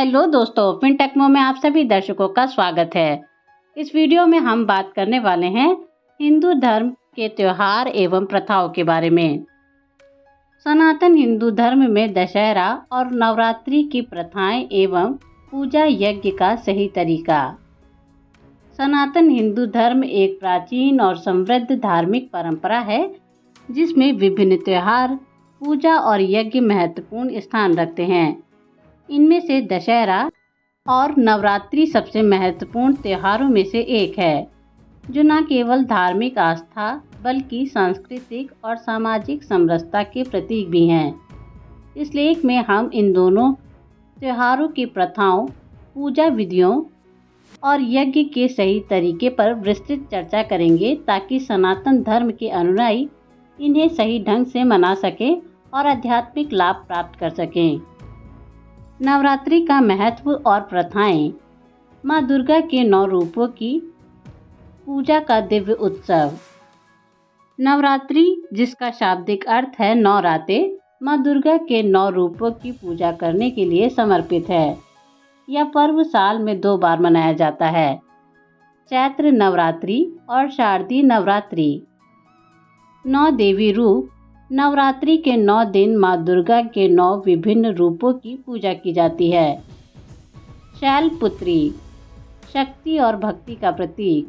Hello दोस्तों, फिनटेक्मो में आप सभी दर्शकों का स्वागत है। इस वीडियो में हम बात करने वाले हैं हिंदू धर्म के त्योहार एवं प्रथाओं के बारे में। सनातन हिंदू धर्म में दशहरा और नवरात्रि की प्रथाएं एवं पूजा यज्ञ का सही तरीका। सनातन हिंदू धर्म एक प्राचीन और समृद्ध धार्मिक परंपरा है जिसमें विभिन्न त्योहार, पूजा और यज्ञ महत्वपूर्ण स्थान रखते हैं। इनमें से दशहरा और नवरात्रि सबसे महत्वपूर्ण त्योहारों में से एक है, जो न केवल धार्मिक आस्था बल्कि सांस्कृतिक और सामाजिक समरसता के प्रतीक भी हैं। इस लेख में हम इन दोनों त्योहारों की प्रथाओं, पूजा विधियों और यज्ञ के सही तरीके पर विस्तृत चर्चा करेंगे ताकि सनातन धर्म के अनुयायी इन्हें सही ढंग से मना सकें और आध्यात्मिक लाभ प्राप्त कर सकें। नवरात्रि का महत्व और प्रथाएं। माँ दुर्गा के 9 रूपों की पूजा का दिव्य उत्सव। नवरात्रि, जिसका शाब्दिक अर्थ है 9 रातें, माँ दुर्गा के 9 रूपों की पूजा करने के लिए समर्पित है। यह पर्व साल में 2 बार मनाया जाता है, चैत्र नवरात्रि और शारदीय नवरात्रि। 9 देवी रूप। नवरात्रि के 9 दिन माँ दुर्गा के 9 विभिन्न रूपों की पूजा की जाती है। शैलपुत्री, शक्ति और भक्ति का प्रतीक।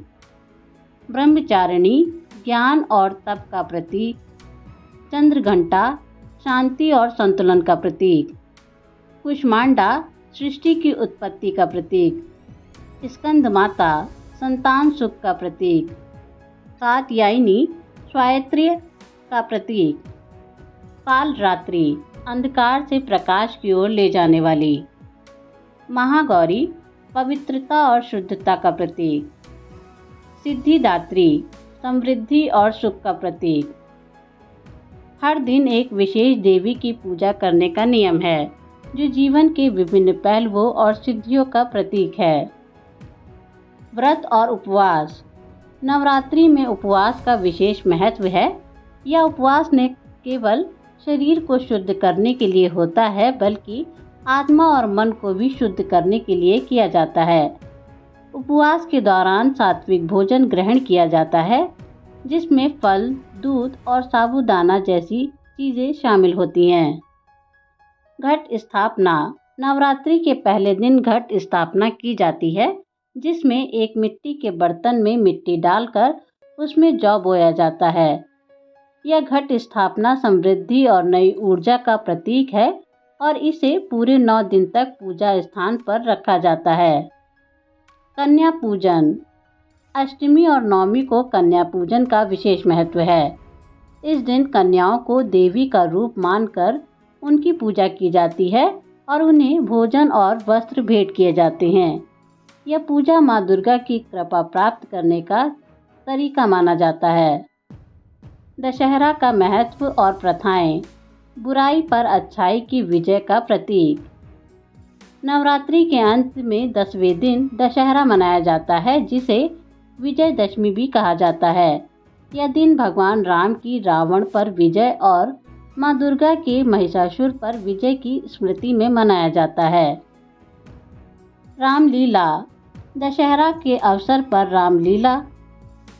ब्रह्मचारिणी, ज्ञान और तप का प्रतीक। चंद्रघंटा, शांति और संतुलन का प्रतीक। कुष्मांडा, सृष्टि की उत्पत्ति का प्रतीक। स्कंद माता, संतान सुख का प्रतीक। कात्यायनी, स्वातंत्र्य का प्रतीक। काल रात्रि, अंधकार से प्रकाश की ओर ले जाने वाली। महागौरी, पवित्रता और शुद्धता का प्रतीक। सिद्धिदात्री, समृद्धि और सुख का प्रतीक। हर दिन एक विशेष देवी की पूजा करने का नियम है, जो जीवन के विभिन्न पहलुओं और सिद्धियों का प्रतीक है। व्रत और उपवास। नवरात्रि में उपवास का विशेष महत्व है। यह उपवास न केवल शरीर को शुद्ध करने के लिए होता है, बल्कि आत्मा और मन को भी शुद्ध करने के लिए किया जाता है। उपवास के दौरान सात्विक भोजन ग्रहण किया जाता है, जिसमें फल, दूध और साबूदाना जैसी चीज़ें शामिल होती हैं। घट स्थापना। नवरात्रि के पहले दिन घट स्थापना की जाती है, जिसमें एक मिट्टी के बर्तन में मिट्टी डालकर उसमें जौ बोया जाता है। यह घट स्थापना समृद्धि और नई ऊर्जा का प्रतीक है और इसे पूरे 9 दिन तक पूजा स्थान पर रखा जाता है। कन्या पूजन। अष्टमी और नवमी को कन्या पूजन का विशेष महत्व है। इस दिन कन्याओं को देवी का रूप मानकर उनकी पूजा की जाती है और उन्हें भोजन और वस्त्र भेंट किए जाते हैं। यह पूजा माँ दुर्गा की कृपा प्राप्त करने का तरीका माना जाता है। दशहरा का महत्व और प्रथाएं। बुराई पर अच्छाई की विजय का प्रतीक। नवरात्रि के अंत में 10वें दिन दशहरा मनाया जाता है, जिसे विजयदशमी भी कहा जाता है। यह दिन भगवान राम की रावण पर विजय और माँ दुर्गा के महिषासुर पर विजय की स्मृति में मनाया जाता है। रामलीला। दशहरा के अवसर पर रामलीला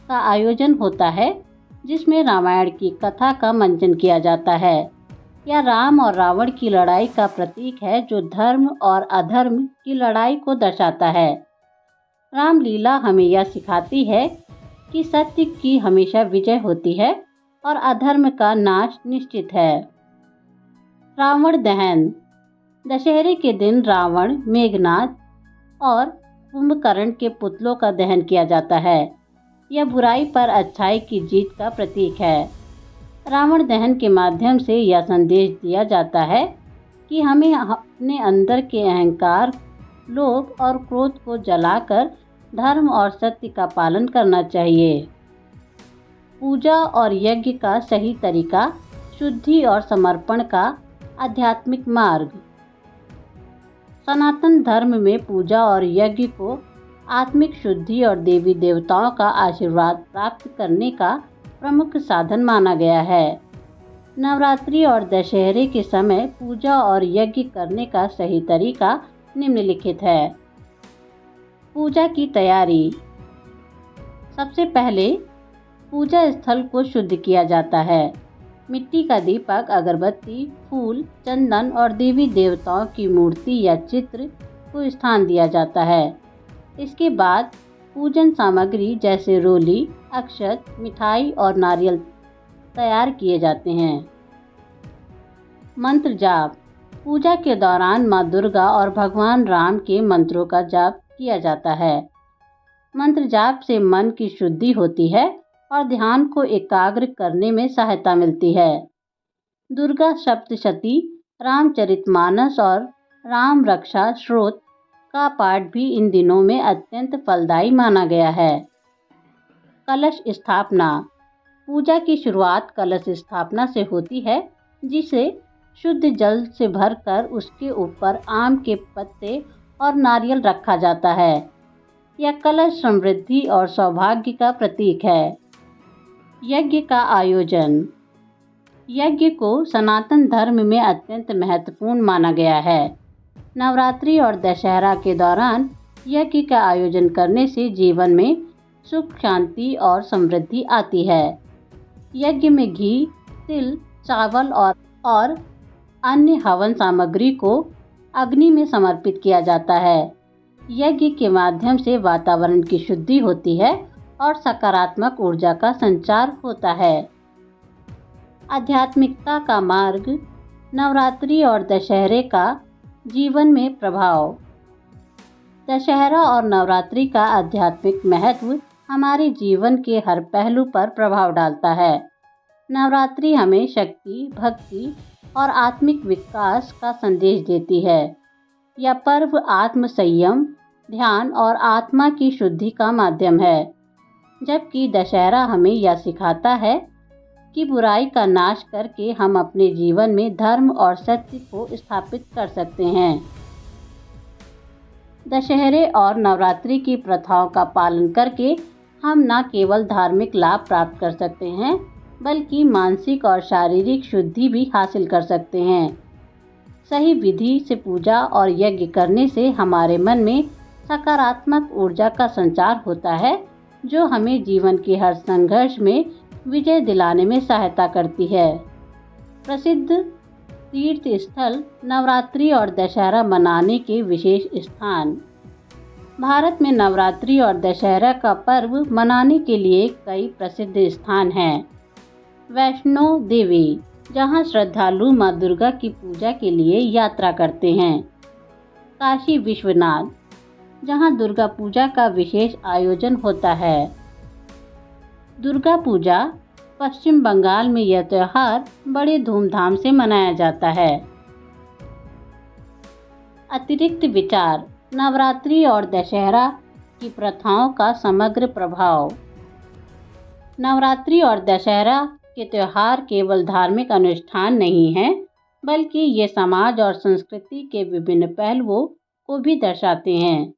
का आयोजन होता है, जिसमें रामायण की कथा का मंचन किया जाता है। यह राम और रावण की लड़ाई का प्रतीक है, जो धर्म और अधर्म की लड़ाई को दर्शाता है। रामलीला हमें यह सिखाती है कि सत्य की हमेशा विजय होती है और अधर्म का नाश निश्चित है। रावण दहन। दशहरे के दिन रावण, मेघनाद और कुंभकर्ण के पुतलों का दहन किया जाता है। यह बुराई पर अच्छाई की जीत का प्रतीक है। रावण दहन के माध्यम से यह संदेश दिया जाता है कि हमें अपने अंदर के अहंकार, लोभ और क्रोध को जलाकर धर्म और सत्य का पालन करना चाहिए। पूजा और यज्ञ का सही तरीका। शुद्धि और समर्पण का आध्यात्मिक मार्ग। सनातन धर्म में पूजा और यज्ञ को आत्मिक शुद्धि और देवी देवताओं का आशीर्वाद प्राप्त करने का प्रमुख साधन माना गया है। नवरात्रि और दशहरे के समय पूजा और यज्ञ करने का सही तरीका निम्नलिखित है। पूजा की तैयारी। सबसे पहले पूजा स्थल को शुद्ध किया जाता है। मिट्टी का दीपक, अगरबत्ती, फूल, चंदन और देवी देवताओं की मूर्ति या चित्र को स्थान दिया जाता है। इसके बाद पूजन सामग्री जैसे रोली, अक्षत, मिठाई और नारियल तैयार किए जाते हैं। मंत्र जाप। पूजा के दौरान माँ दुर्गा और भगवान राम के मंत्रों का जाप किया जाता है। मंत्र जाप से मन की शुद्धि होती है और ध्यान को एकाग्र करने में सहायता मिलती है। दुर्गा सप्तशती, रामचरितमानस और राम रक्षा स्तोत्र का पाठ भी इन दिनों में अत्यंत फलदायी माना गया है। कलश स्थापना। पूजा की शुरुआत कलश स्थापना से होती है, जिसे शुद्ध जल से भरकर उसके ऊपर आम के पत्ते और नारियल रखा जाता है। यह कलश समृद्धि और सौभाग्य का प्रतीक है। यज्ञ का आयोजन। यज्ञ को सनातन धर्म में अत्यंत महत्वपूर्ण माना गया है। नवरात्रि और दशहरा के दौरान यज्ञ का आयोजन करने से जीवन में सुख, शांति और समृद्धि आती है। यज्ञ में घी, तिल, चावल और अन्य हवन सामग्री को अग्नि में समर्पित किया जाता है। यज्ञ के माध्यम से वातावरण की शुद्धि होती है और सकारात्मक ऊर्जा का संचार होता है। आध्यात्मिकता का मार्ग। नवरात्रि और दशहरे का जीवन में प्रभाव। दशहरा और नवरात्रि का आध्यात्मिक महत्व हमारे जीवन के हर पहलू पर प्रभाव डालता है। नवरात्रि हमें शक्ति, भक्ति और आत्मिक विकास का संदेश देती है। यह पर्व आत्म संयम, ध्यान और आत्मा की शुद्धि का माध्यम है, जबकि दशहरा हमें यह सिखाता है कि बुराई का नाश करके हम अपने जीवन में धर्म और सत्य को स्थापित कर सकते हैं। दशहरे और नवरात्रि की प्रथाओं का पालन करके हम न केवल धार्मिक लाभ प्राप्त कर सकते हैं, बल्कि मानसिक और शारीरिक शुद्धि भी हासिल कर सकते हैं। सही विधि से पूजा और यज्ञ करने से हमारे मन में सकारात्मक ऊर्जा का संचार होता है, जो हमें जीवन के हर संघर्ष में विजय दिलाने में सहायता करती है। प्रसिद्ध तीर्थ स्थल। नवरात्रि और दशहरा मनाने के विशेष स्थान। भारत में नवरात्रि और दशहरा का पर्व मनाने के लिए कई प्रसिद्ध स्थान हैं। वैष्णो देवी, जहां श्रद्धालु मां दुर्गा की पूजा के लिए यात्रा करते हैं। काशी विश्वनाथ, जहां दुर्गा पूजा का विशेष आयोजन होता है। दुर्गा पूजा। पश्चिम बंगाल में यह त्योहार बड़े धूमधाम से मनाया जाता है। अतिरिक्त विचार। नवरात्रि और दशहरा की प्रथाओं का समग्र प्रभाव। नवरात्रि और दशहरा के त्योहार केवल धार्मिक अनुष्ठान नहीं हैं, बल्कि ये समाज और संस्कृति के विभिन्न पहलुओं को भी दर्शाते हैं।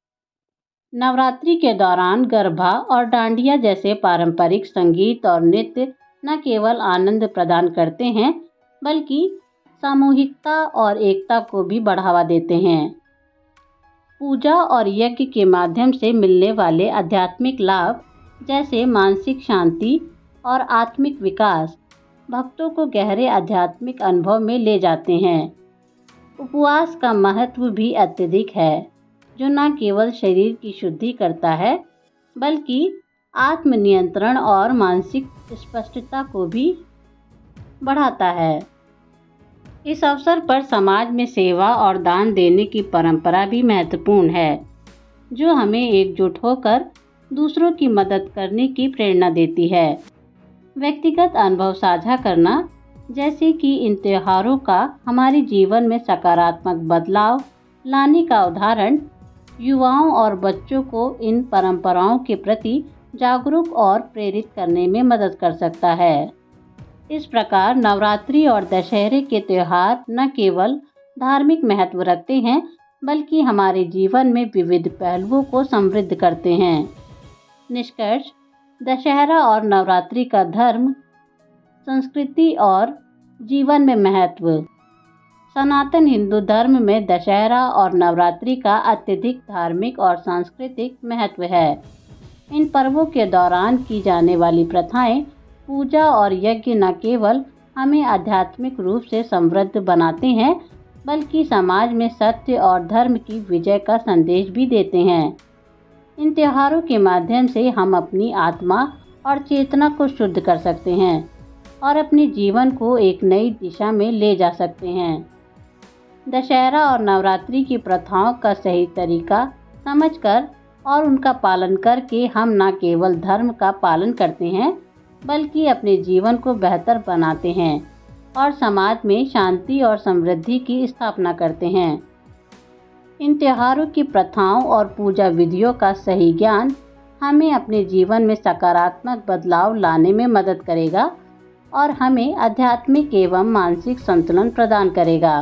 नवरात्रि के दौरान गरबा और डांडिया जैसे पारंपरिक संगीत और नृत्य न केवल आनंद प्रदान करते हैं, बल्कि सामूहिकता और एकता को भी बढ़ावा देते हैं। पूजा और यज्ञ के माध्यम से मिलने वाले आध्यात्मिक लाभ, जैसे मानसिक शांति और आत्मिक विकास, भक्तों को गहरे आध्यात्मिक अनुभव में ले जाते हैं। उपवास का महत्व भी अत्यधिक है, जो न केवल शरीर की शुद्धि करता है, बल्कि आत्मनियंत्रण और मानसिक स्पष्टता को भी बढ़ाता है। इस अवसर पर समाज में सेवा और दान देने की परंपरा भी महत्वपूर्ण है, जो हमें एकजुट होकर दूसरों की मदद करने की प्रेरणा देती है। व्यक्तिगत अनुभव साझा करना, जैसे कि इन त्योहारों का हमारे जीवन में सकारात्मक बदलाव लाने का उदाहरण, युवाओं और बच्चों को इन परंपराओं के प्रति जागरूक और प्रेरित करने में मदद कर सकता है। इस प्रकार नवरात्रि और दशहरे के त्यौहार न केवल धार्मिक महत्व रखते हैं, बल्कि हमारे जीवन में विविध पहलुओं को समृद्ध करते हैं। निष्कर्ष। दशहरा और नवरात्रि का धर्म, संस्कृति और जीवन में महत्व। सनातन हिंदू धर्म में दशहरा और नवरात्रि का अत्यधिक धार्मिक और सांस्कृतिक महत्व है। इन पर्वों के दौरान की जाने वाली प्रथाएं, पूजा और यज्ञ न केवल हमें आध्यात्मिक रूप से समृद्ध बनाते हैं, बल्कि समाज में सत्य और धर्म की विजय का संदेश भी देते हैं। इन त्योहारों के माध्यम से हम अपनी आत्मा और चेतना को शुद्ध कर सकते हैं और अपने जीवन को एक नई दिशा में ले जा सकते हैं। दशहरा और नवरात्रि की प्रथाओं का सही तरीका समझकर और उनका पालन करके हम न केवल धर्म का पालन करते हैं, बल्कि अपने जीवन को बेहतर बनाते हैं और समाज में शांति और समृद्धि की स्थापना करते हैं। इन त्योहारों की प्रथाओं और पूजा विधियों का सही ज्ञान हमें अपने जीवन में सकारात्मक बदलाव लाने में मदद करेगा और हमें आध्यात्मिक एवं मानसिक संतुलन प्रदान करेगा।